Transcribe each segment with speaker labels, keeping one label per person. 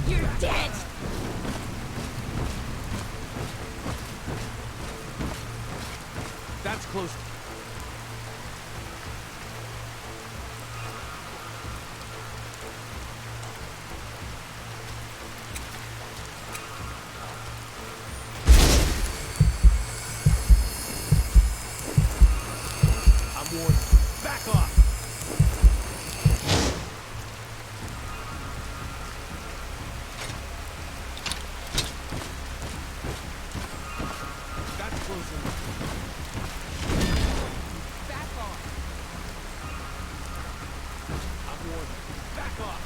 Speaker 1: You're dead!
Speaker 2: That's close. I'm warning you. Back off! That's close enough. Back off! I'm warning you. Back off!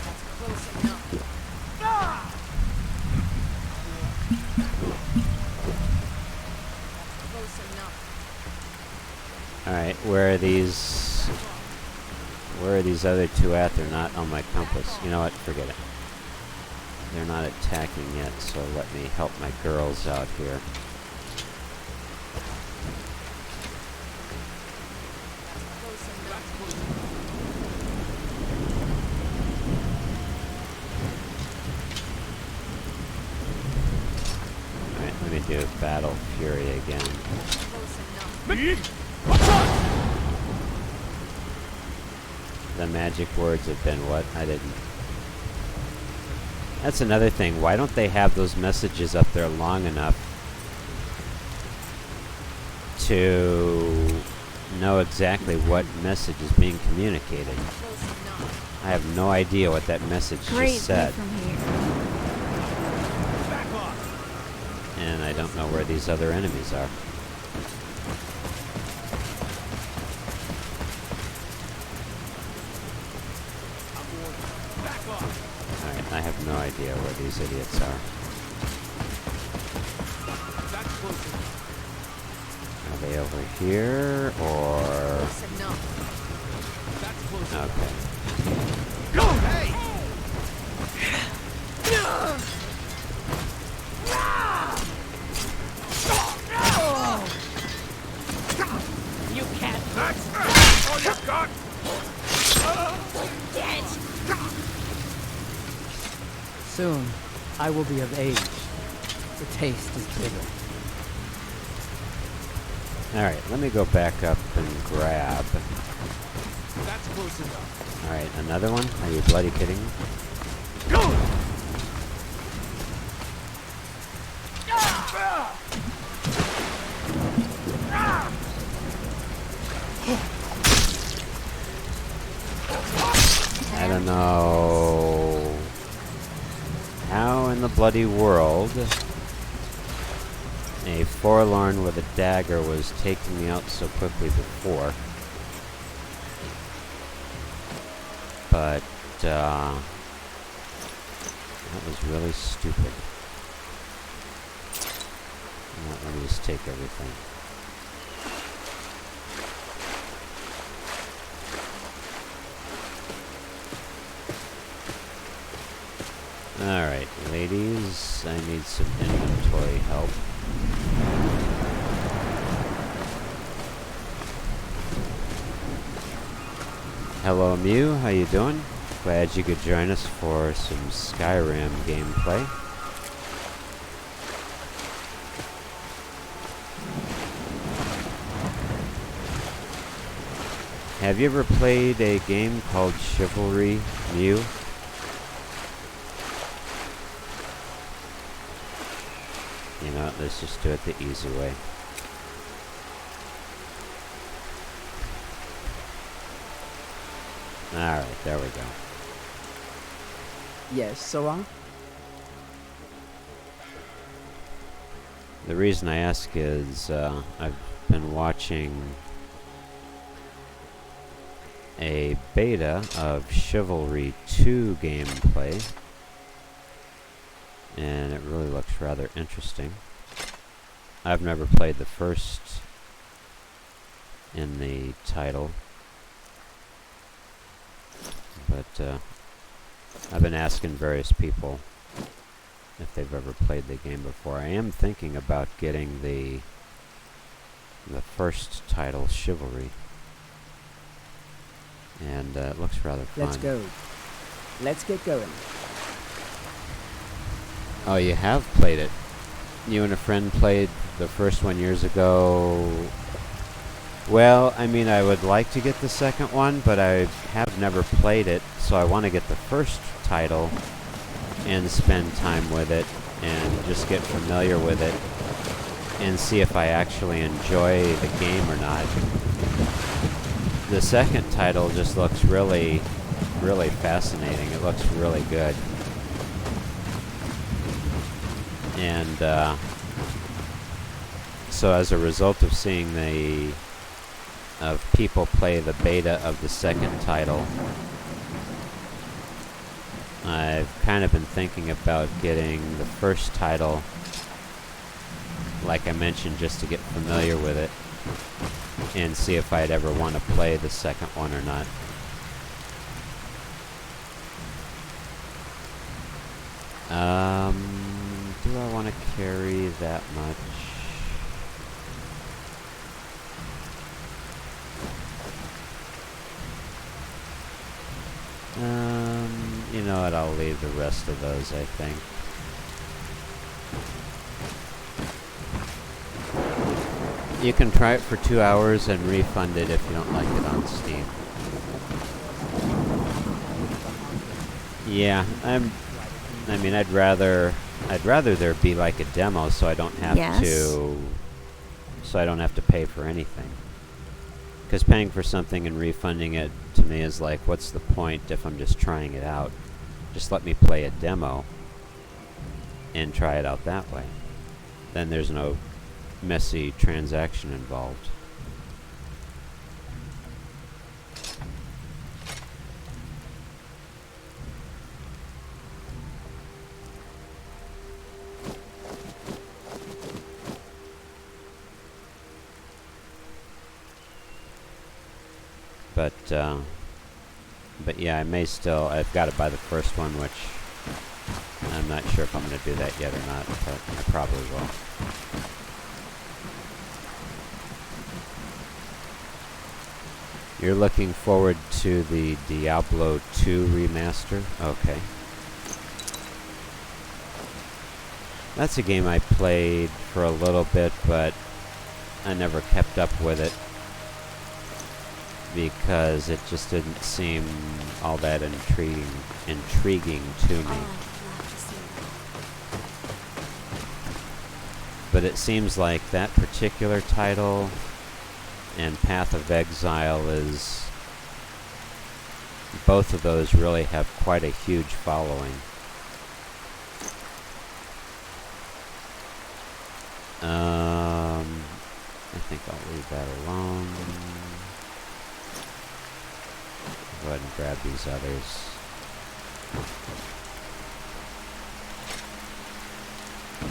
Speaker 1: That's close enough.
Speaker 2: Ah!
Speaker 1: Close enough.
Speaker 3: Alright, where are these other two at? They're not on my compass. You know what? Forget it. They're not attacking yet, so let me help my girls out here. Alright, let me do Battle Fury again. The magic words have been what? I didn't. That's another thing. Why don't they have those messages up there long enough to know exactly what message is being communicated? I have no idea what that message just said.
Speaker 4: From here.
Speaker 2: Back off!
Speaker 3: And I don't know where these other enemies are.
Speaker 2: Back off!
Speaker 3: Alright, I have no idea where these idiots are.
Speaker 2: That's close enough.
Speaker 3: Are they over here, or...
Speaker 1: Close enough.
Speaker 2: That's close enough.
Speaker 3: Okay.
Speaker 2: Go! Hey!
Speaker 1: You can't.
Speaker 2: That's all you got!
Speaker 1: Dead!
Speaker 5: Soon, I will be of age. The taste is bitter.
Speaker 3: Alright, let me go back up and grab.
Speaker 2: That's close enough.
Speaker 3: Alright, another one? Are you bloody kidding me?
Speaker 2: Go!
Speaker 3: I don't know how in the bloody world a forlorn with a dagger was taking me out so quickly before. But, that was really stupid. Let me just take everything. Alright, ladies, I need some inventory help. Hello Mew, how you doing? Glad you could join us for some Skyrim gameplay. Have you ever played a game called Chivalry, Mew? You know, let's just do it the easy way. Alright, there we go.
Speaker 5: Yes, Sora?
Speaker 3: The reason I ask is, I've been watching a beta of Chivalry 2 gameplay, and it really looks rather interesting. I've never played the first in the title, but I've been asking various people if they've ever played the game before. I am thinking about getting the first title, Chivalry, and it looks rather fun.
Speaker 5: Let's go. Let's get going.
Speaker 3: Oh, you have played it. You and a friend played the first one years ago. Well, I mean, I would like to get the second one, but I have never played it, so I want to get the first title and spend time with it and just get familiar with it and see if I actually enjoy the game or not. The second title just looks really, really fascinating. It looks really good. And so as a result of seeing people play the beta of the second title, I've kind of been thinking about getting the first title, like I mentioned, just to get familiar with it and see if I'd ever want to play the second one or not. Do I want to carry that much? You know what, I'll leave the rest of those, I think. You can try it for 2 hours and refund it if you don't like it on Steam. Yeah, I mean, I'd rather there be like a demo so I don't have to pay for anything. Because paying for something and refunding it to me is like, what's the point if I'm just trying it out? Just let me play a demo and try it out that way. Then there's no messy transaction involved. But yeah, I've got to buy the first one, which I'm not sure if I'm going to do that yet or not, but I probably will. You're looking forward to the Diablo 2 remaster? Okay. That's a game I played for a little bit, but I never kept up with it, because it just didn't seem all that intriguing to me. But it seems like that particular title and Path of Exile both of those really have quite a huge following. I think I'll leave that alone. Go ahead and grab these others.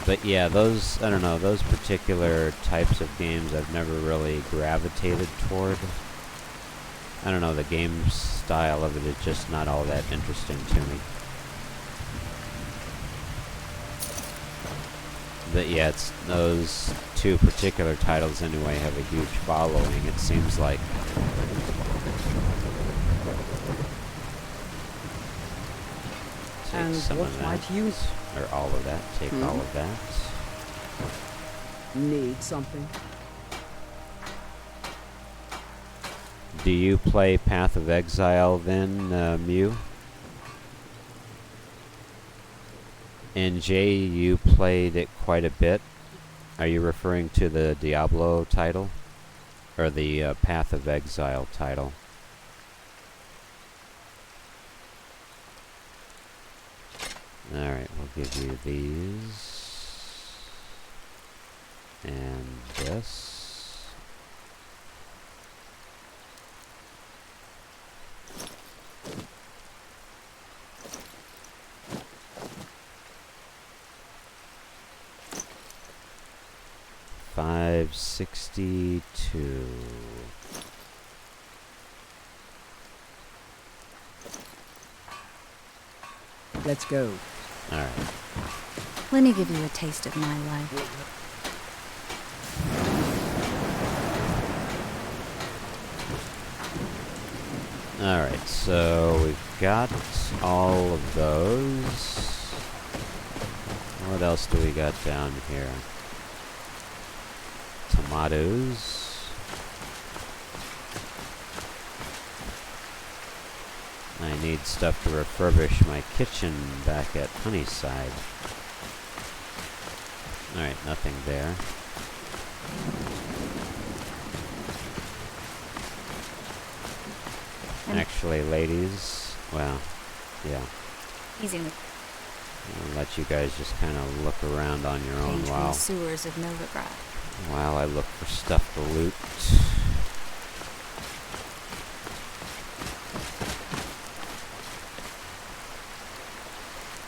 Speaker 3: But yeah, I don't know, those particular types of games I've never really gravitated toward. I don't know, the game style of it is just not all that interesting to me. But yeah, those two particular titles anyway have a huge following, it seems like. Take
Speaker 5: And
Speaker 3: some
Speaker 5: what
Speaker 3: of that,
Speaker 5: might you
Speaker 3: or all of that, take all of that.
Speaker 5: need something?
Speaker 3: Do you play Path of Exile then, Mew? And Jay, you played it quite a bit. Are you referring to the Diablo title? Or the Path of Exile title? Alright, we'll give you these. And this. 562.
Speaker 5: Let's go.
Speaker 3: Alright.
Speaker 4: Let me give you a taste of my life.
Speaker 3: Alright, so we've got all of those. What else do we got down here? Tomatoes. I need stuff to refurbish my kitchen back at Honeyside. Alright, nothing there. Actually, ladies, well, yeah.
Speaker 4: Easy with
Speaker 3: I'll let you guys just kind of look around on your own
Speaker 4: the
Speaker 3: while
Speaker 4: sewers of Novigrad.
Speaker 3: I look for stuff to loot.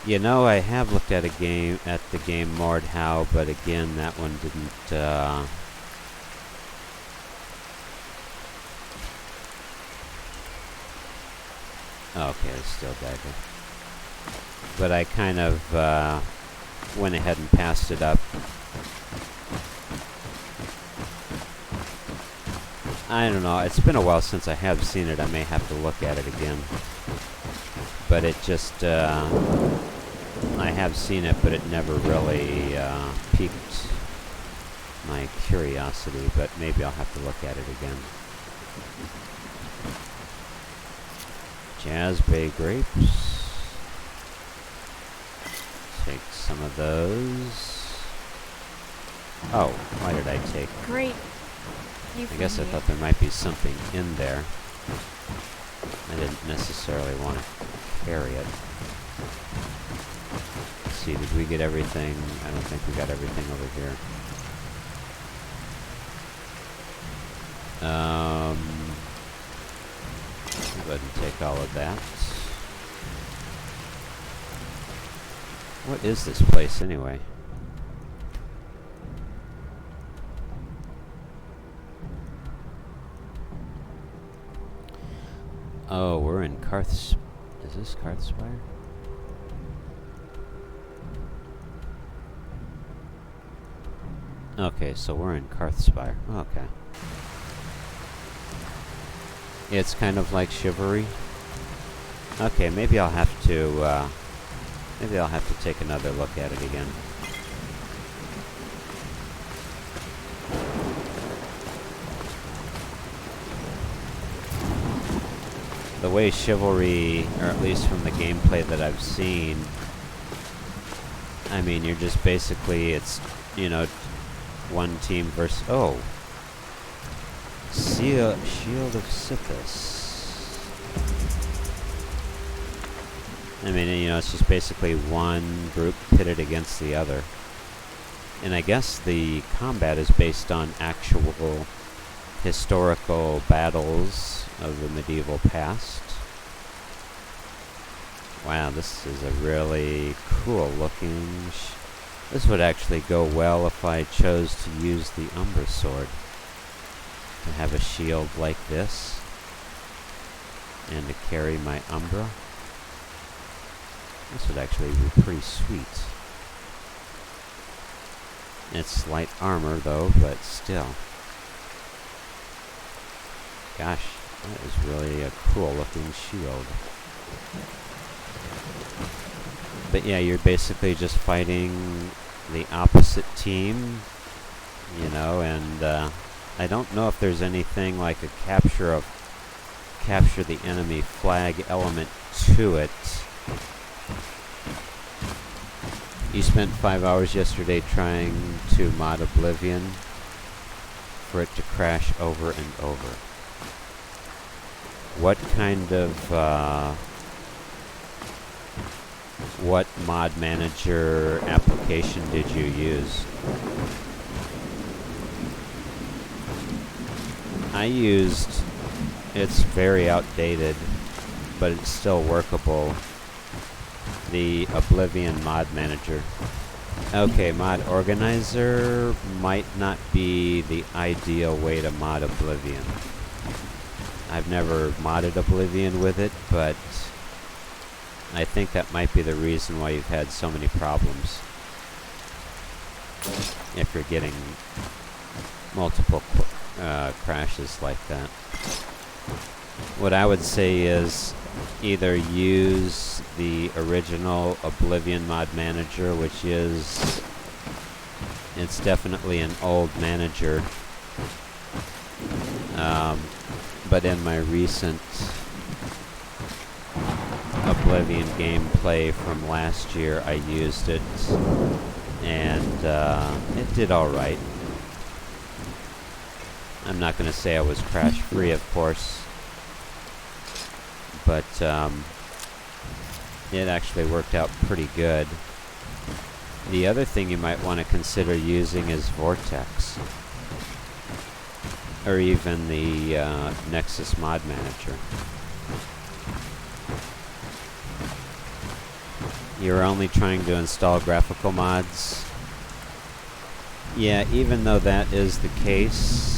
Speaker 3: You know, I have looked at the game Mordhau, but again, that one didn't, okay, it's still dagger. But I kind of, went ahead and passed it up. I don't know, it's been a while since I have seen it. I may have to look at it again. But it just, I have seen it, but it never really piqued my curiosity, but maybe I'll have to look at it again. Jazzbay grapes. Take some of those. Oh, why did I take...
Speaker 4: Great.
Speaker 3: I guess I thought there might be something in there. I didn't necessarily want to carry it. Let's see, did we get everything? I don't think we got everything over here. I'll go ahead and take all of that. What is this place anyway? Oh, we're in Is this Karthspire? Okay, so we're in Karthspire. Okay. It's kind of like Chivalry. Okay, maybe I'll have to take another look at it again. The way Chivalry, or at least from the gameplay that I've seen, I mean, you're just basically, it's, you know, one team versus... Oh! Shield of Sithis. I mean, you know, it's just basically one group pitted against the other. And I guess the combat is based on actual historical battles of the medieval past. Wow, this is a really cool looking... This would actually go well if I chose to use the Umbra sword. To have a shield like this. And to carry my Umbra. This would actually be pretty sweet. It's light armor though, but still. Gosh, that is really a cool looking shield. But yeah, you're basically just fighting the opposite team, you know, and I don't know if there's anything like a capture the enemy flag element to it. You spent 5 hours yesterday trying to mod Oblivion for it to crash over and over. What kind of, what mod manager application did you use? I used, it's very outdated, but it's still workable, the Oblivion mod manager. Okay, mod organizer might not be the ideal way to mod Oblivion. I've never modded Oblivion with it, but I think that might be the reason why you've had so many problems. If you're getting multiple crashes like that. What I would say is either use the original Oblivion mod manager, which is, it's definitely an old manager, but in my recent Oblivion gameplay from last year I used it, and it did alright. I'm not going to say I was crash free, of course, but it actually worked out pretty good. The other thing you might want to consider using is Vortex, or even the Nexus Mod Manager. You're only trying to install graphical mods. Yeah, even though that is the case,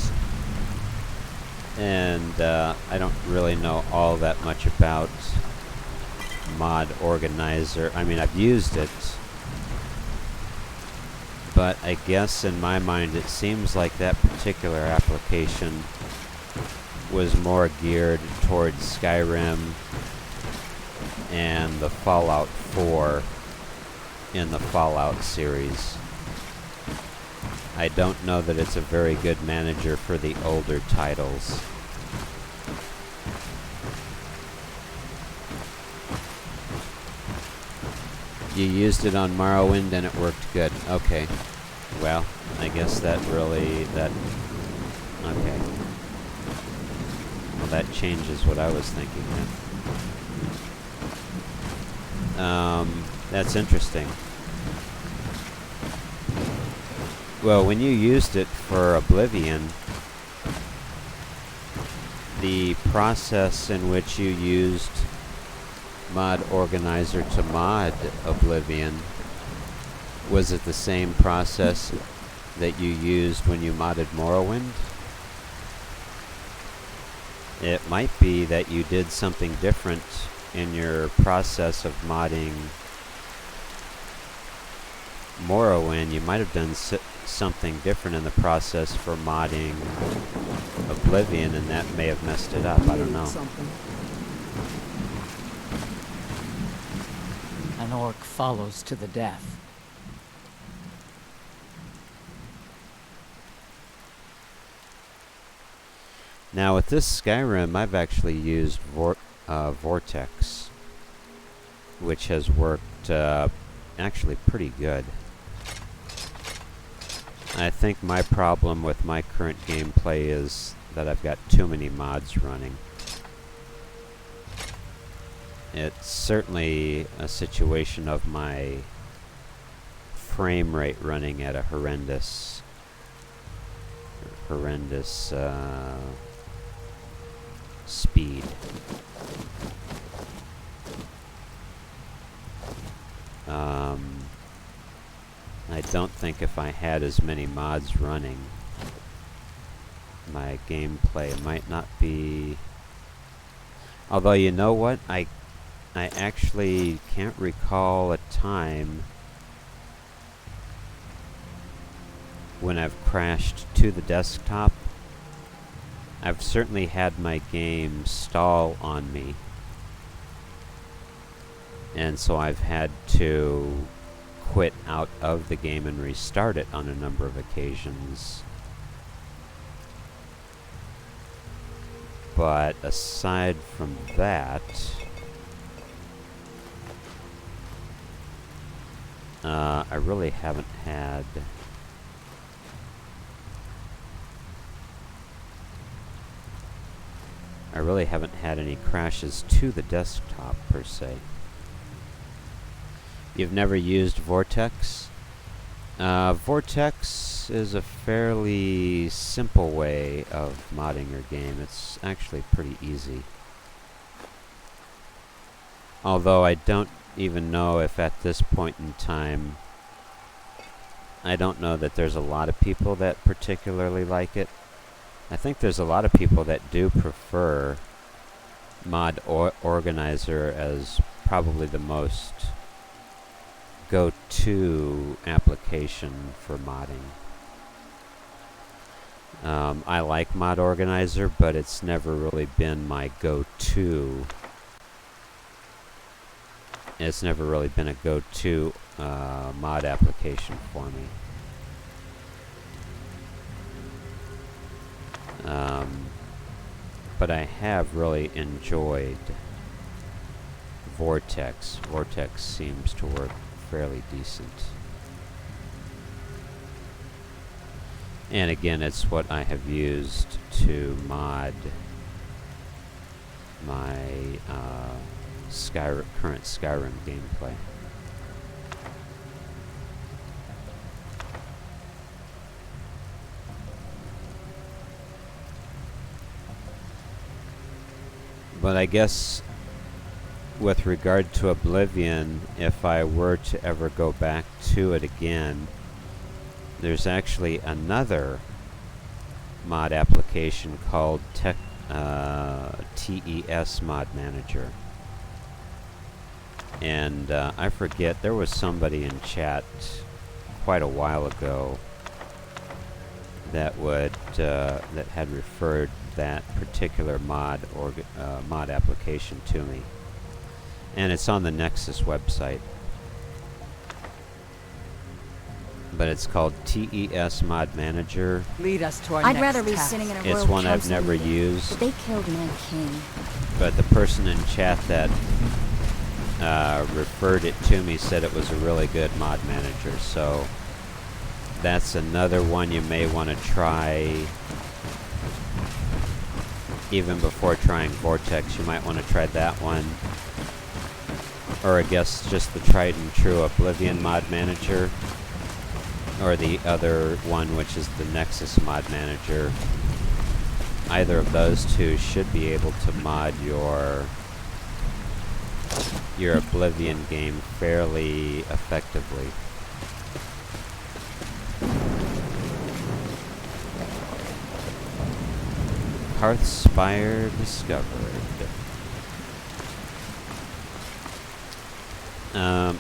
Speaker 3: and I don't really know all that much about mod organizer. I mean, I've used it, but I guess in my mind it seems like that particular application was more geared towards Skyrim and the Fallout 4 in the Fallout series. I don't know that it's a very good manager for the older titles. You used it on Morrowind and it worked good. Okay. Well, I guess that really, okay. Well, that changes what I was thinking then. That's interesting. Well, when you used it for Oblivion, the process in which you used Mod Organizer to mod Oblivion, was it the same process that you used when you modded Morrowind? It might be that you did something different in your process of modding Morrowind. You might have done something different in the process for modding Oblivion, and that may have messed it up. I don't know.
Speaker 5: An orc follows to the death.
Speaker 3: Now with this Skyrim, I've actually used Vortex, which has worked actually pretty good. I think my problem with my current gameplay is that I've got too many mods running. It's certainly a situation of my frame rate running at a horrendous speed. I don't think if I had as many mods running, my gameplay might not be... Although, you know what? I actually can't recall a time when I've crashed to the desktop. I've certainly had my game stall on me, and so I've had to quit out of the game and restart it on a number of occasions. But aside from that, I really haven't had... any crashes to the desktop, per se. You've never used Vortex? Vortex is a fairly simple way of modding your game. It's actually pretty easy. Although I don't even know if at this point in time I don't know that there's a lot of people that particularly like it. I think there's a lot of people that do prefer Mod Organizer as probably the most go-to application for modding. I like Mod Organizer, but it's never really been my go-to. It's never really been a go-to mod application for me. But I have really enjoyed Vortex. Vortex seems to work fairly decent. And again, it's what I have used to mod my current Skyrim gameplay. But I guess with regard to Oblivion, if I were to ever go back to it again, there's actually another mod application called TES Mod Manager. And I forget, there was somebody in chat quite a while ago that that had referred that particular mod application to me, and it's on the Nexus website. But it's called TES Mod Manager.
Speaker 5: Lead us to our
Speaker 4: I'd
Speaker 5: next
Speaker 4: rather be
Speaker 5: task.
Speaker 4: sitting in a
Speaker 3: It's
Speaker 4: royal
Speaker 3: one I've
Speaker 4: council
Speaker 3: never
Speaker 4: meeting,
Speaker 3: used.
Speaker 4: but they killed my king.
Speaker 3: But the person in chat that referred it to me said it was a really good mod manager, so that's another one you may want to try. Even before trying Vortex, you might want to try that one. Or I guess just the tried and true Oblivion Mod Manager. Or the other one, which is the Nexus Mod Manager. Either of those two should be able to mod your Oblivion game fairly effectively. Karthspire discovered.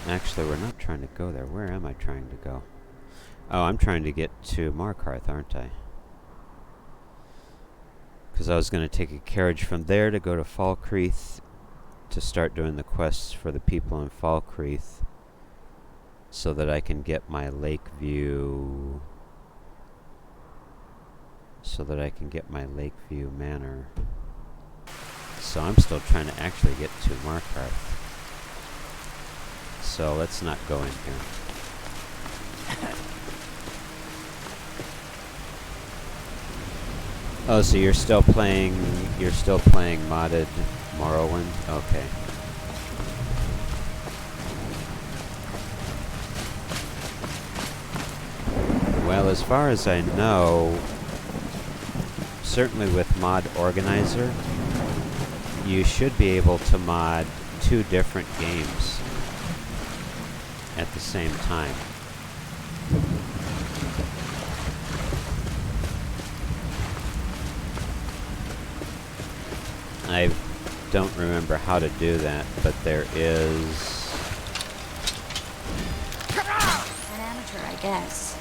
Speaker 3: Actually, we're not trying to go there. Where am I trying to go? Oh, I'm trying to get to Markarth, aren't I? Because I was going to take a carriage from there to go to Falkreath to start doing the quests for the people in Falkreath, so that I can get my Lakeview. Manor. So I'm still trying to actually get to Markarth. So let's not go in here. Oh, so you're still playing modded Morrowind? Okay. Well, as far as I know, certainly with Mod Organizer, you should be able to mod 2 different games at the same time. I don't remember how to do that, but there is...
Speaker 4: An amateur, I guess.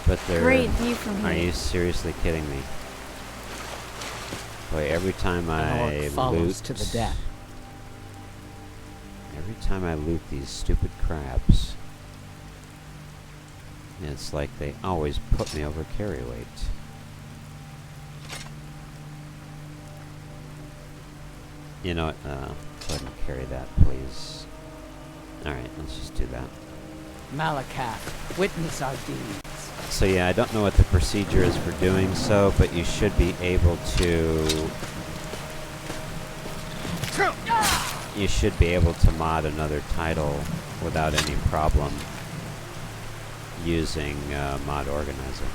Speaker 3: But there...
Speaker 4: Great view from here.
Speaker 3: Are you seriously kidding me? Boy, every time I
Speaker 5: Orc follows
Speaker 3: loot...
Speaker 5: to the death.
Speaker 3: Every time I loot these stupid crabs, it's like they always put me over carry weight. You know what, go ahead and carry that, please. Alright, let's just do that.
Speaker 5: Malakath, witness our deeds.
Speaker 3: So yeah, I don't know what the procedure is for doing so, but you should be able to... You should be able to mod another title without any problem using Mod Organizer.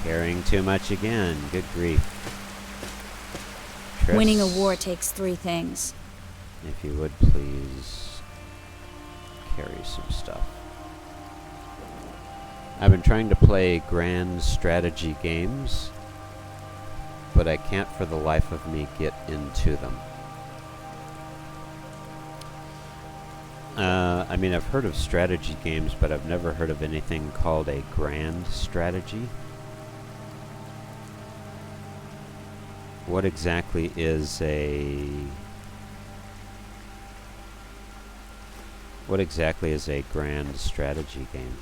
Speaker 3: Carrying too much again, good grief. Triss.
Speaker 4: Winning a war takes 3 things.
Speaker 3: If you would please carry some stuff. I've been trying to play grand strategy games, but I can't for the life of me get into them. I mean, I've heard of strategy games, but I've never heard of anything called a grand strategy. What exactly is a... What exactly is a grand strategy game?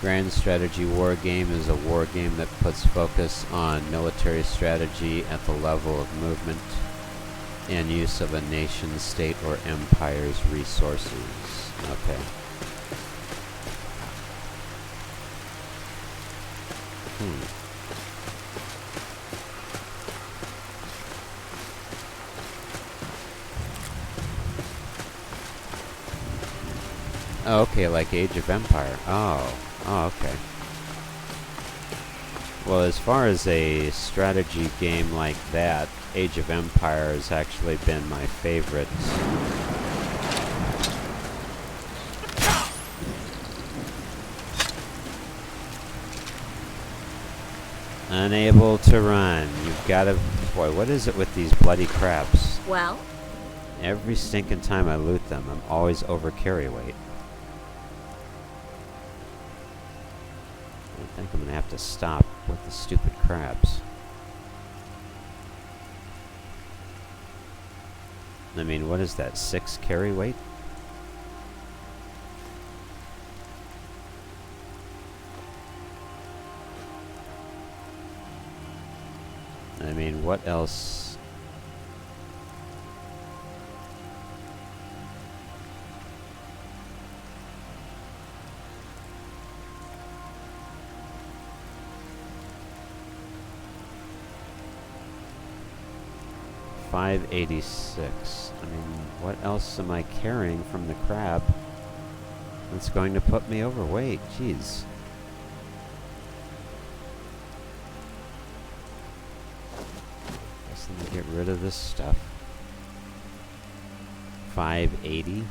Speaker 3: Grand strategy war game is a war game that puts focus on military strategy at the level of movement and use of a nation, state, or empire's resources. Okay. Oh, okay, like Age of Empire. Oh, okay. Well, as far as a strategy game like that, Age of Empire has actually been my favorite. Unable to run. You've got to... Boy, what is it with these bloody crabs?
Speaker 4: Well?
Speaker 3: Every stinking time I loot them, I'm always over carry weight. I think I'm gonna have to stop with the stupid crabs. I mean, what is that, 6 carry weight? I mean, what else? $586. I mean, what else am I carrying from the crab that's going to put me overweight? Jeez. Guess let me get rid of this stuff. 580.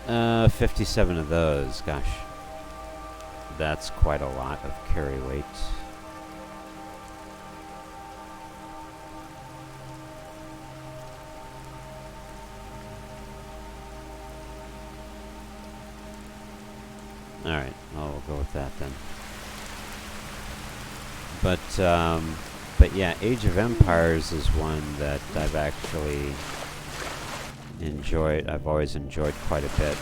Speaker 3: Uh, 57 of those. Gosh. That's quite a lot of carry weight. Alright, well, we'll go with that then. But yeah, Age of Empires is one that I've actually enjoyed. I've always enjoyed quite a bit.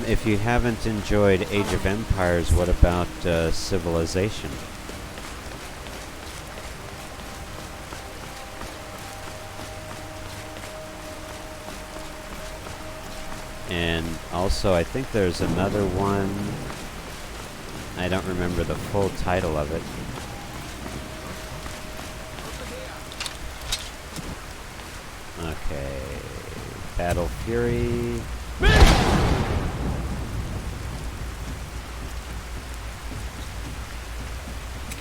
Speaker 3: If you haven't enjoyed Age of Empires, what about Civilization? And also, I think there's another one. I don't remember the full title of it. Okay. Battle Fury.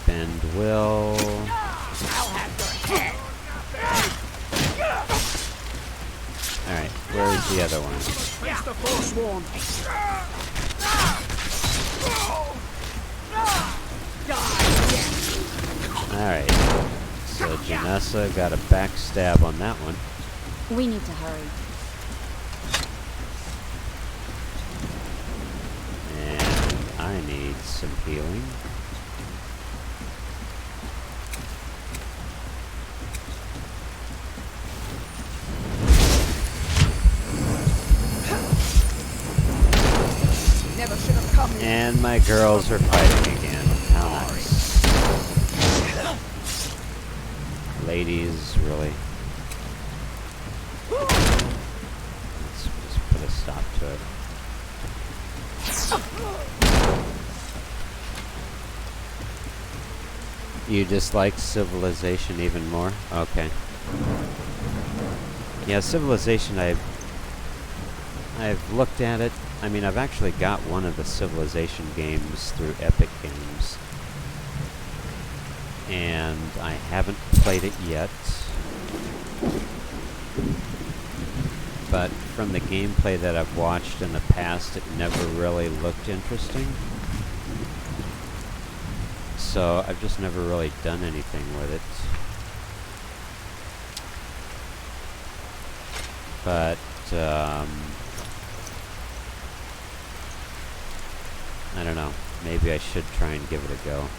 Speaker 3: Bend Will. Alright, where's the other one?
Speaker 2: Face the Forsworn.
Speaker 3: Alright. So Janessa got a backstab on that one.
Speaker 4: We need to hurry.
Speaker 3: And I need some healing. And my girls are fighting again. How nice. Ladies, really. Let's just put a stop to it. You dislike Civilization even more? Okay. Yeah, Civilization, I've looked at it. I mean, I've actually got one of the Civilization games through Epic Games. And I haven't played it yet. But from the gameplay that I've watched in the past, it never really looked interesting. So I've just never really done anything with it. But, I don't know. Maybe I should try and give it a go.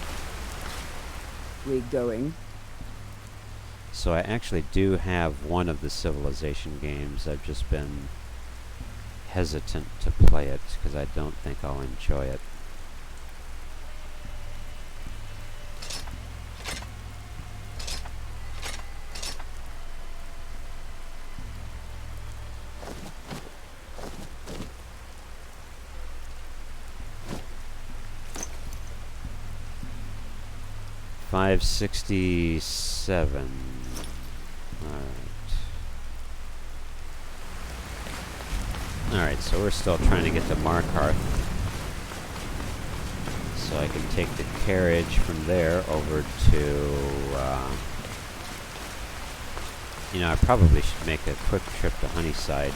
Speaker 6: We going?
Speaker 3: So I actually do have one of the Civilization games. I've just been hesitant to play it because I don't think I'll enjoy it. $567. Alright, so we're still trying to get to Markarth. So I can take the carriage from there over to, you know, I probably should make a quick trip to Honeyside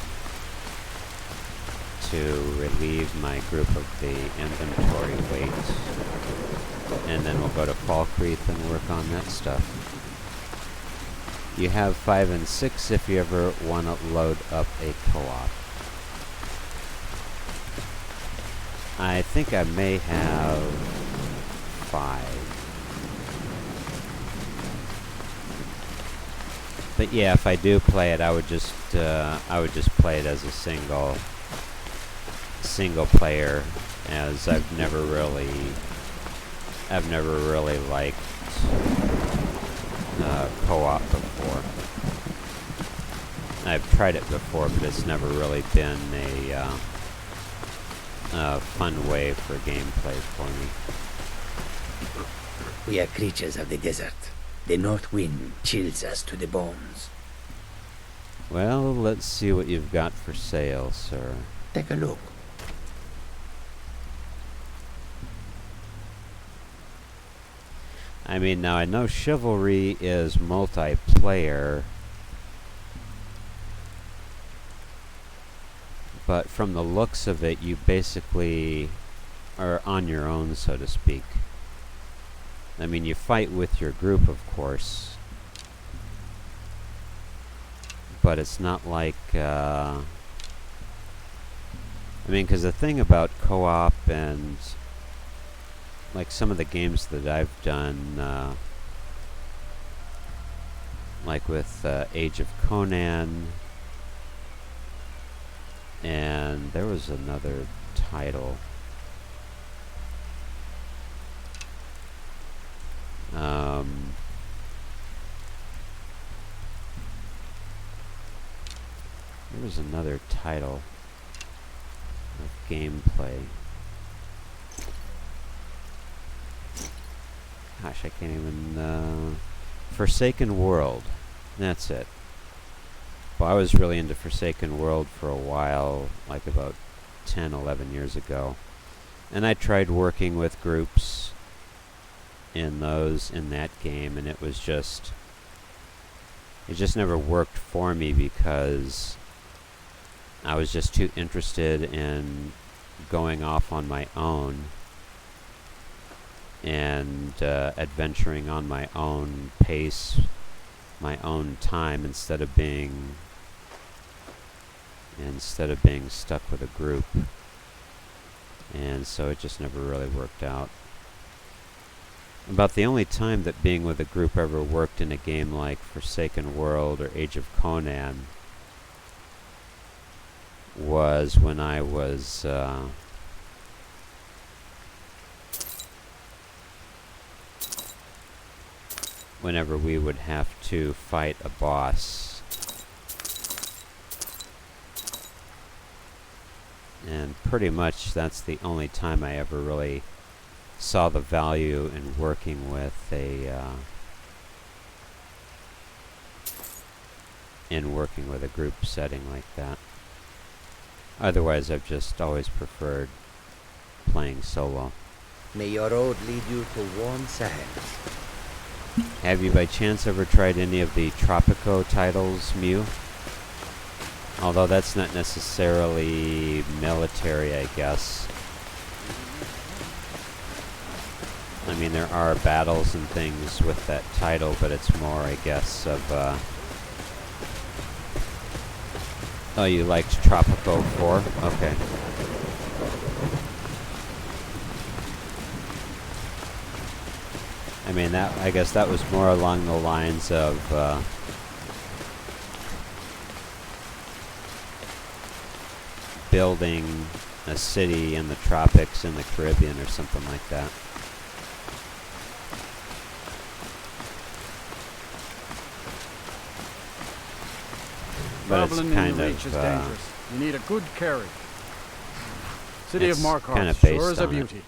Speaker 3: to relieve my group of the inventory weight. And then we'll go to Falkreath and work on that stuff. You have 5 and 6 if you ever want to load up a co-op. I think I may have 5. But yeah, if I do play it, I would just play it as a single player, as I've never really liked co-op before. I've tried it before, but it's never really been a fun way for gameplay for me.
Speaker 7: We are creatures of the desert. The north wind chills us to the bones.
Speaker 3: Well, let's see what you've got for sale, sir.
Speaker 7: Take a look.
Speaker 3: I mean, now I know Chivalry is multiplayer, but from the looks of it, you basically are on your own, so to speak. I mean, you fight with your group, of course, but it's not like, I mean, because the thing about co-op and like some of the games that I've done, like with Age of Conan, and there was another title. There was another title of gameplay. Gosh, I can't even, Forsaken World. That's it. Well, I was really into Forsaken World for a while, like about 10, 11 years ago. And I tried working with groups in that game, and it just never worked for me because I was just too interested in going off on my own and adventuring on my own pace, my own time, instead of being stuck with a group. And so it just never really worked out. About the only time that being with a group ever worked in a game like Forsaken World or Age of Conan was when I was whenever we would have to fight a boss. And pretty much that's the only time I ever really saw the value in working with a group setting like that. Otherwise, I've just always preferred playing solo.
Speaker 7: May your road lead you to warm sands.
Speaker 3: Have you by chance ever tried any of the Tropico titles, Mew? Although that's not necessarily military, I guess. I mean, there are battles and things with that title, but it's more, I guess, of, Oh, you liked Tropico 4? Okay. I mean, I guess that was more along the lines of, building a city in the tropics in the Caribbean or something like that. But it's
Speaker 2: Traveling in
Speaker 3: kind
Speaker 2: the Reach is
Speaker 3: of,
Speaker 2: dangerous. You need a good carry. City of
Speaker 3: It's
Speaker 2: Markarth
Speaker 3: kinda
Speaker 2: sure
Speaker 3: based
Speaker 2: is a
Speaker 3: on it.
Speaker 2: beauty.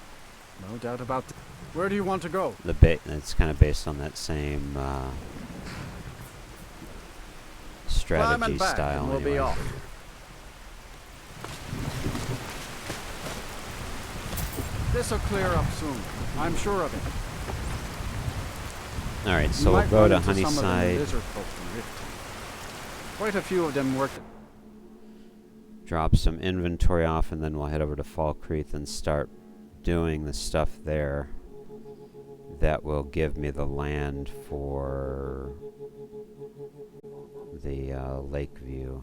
Speaker 2: No doubt about that. Where do you want to go?
Speaker 3: it's kind of based on that same
Speaker 2: Climb
Speaker 3: strategy
Speaker 2: and back
Speaker 3: style.
Speaker 2: and we'll be
Speaker 3: anyway.
Speaker 2: off. This'll clear up soon. I'm sure of it.
Speaker 3: All right,
Speaker 2: You
Speaker 3: so we'll
Speaker 2: might
Speaker 3: go
Speaker 2: run
Speaker 3: to
Speaker 2: into some of them
Speaker 3: Honeyside.
Speaker 2: lizard folk from Rift. Quite a few of them work.
Speaker 3: Drop some inventory off, and then we'll head over to Falkreath and start doing the stuff there that will give me the land for the Lakeview.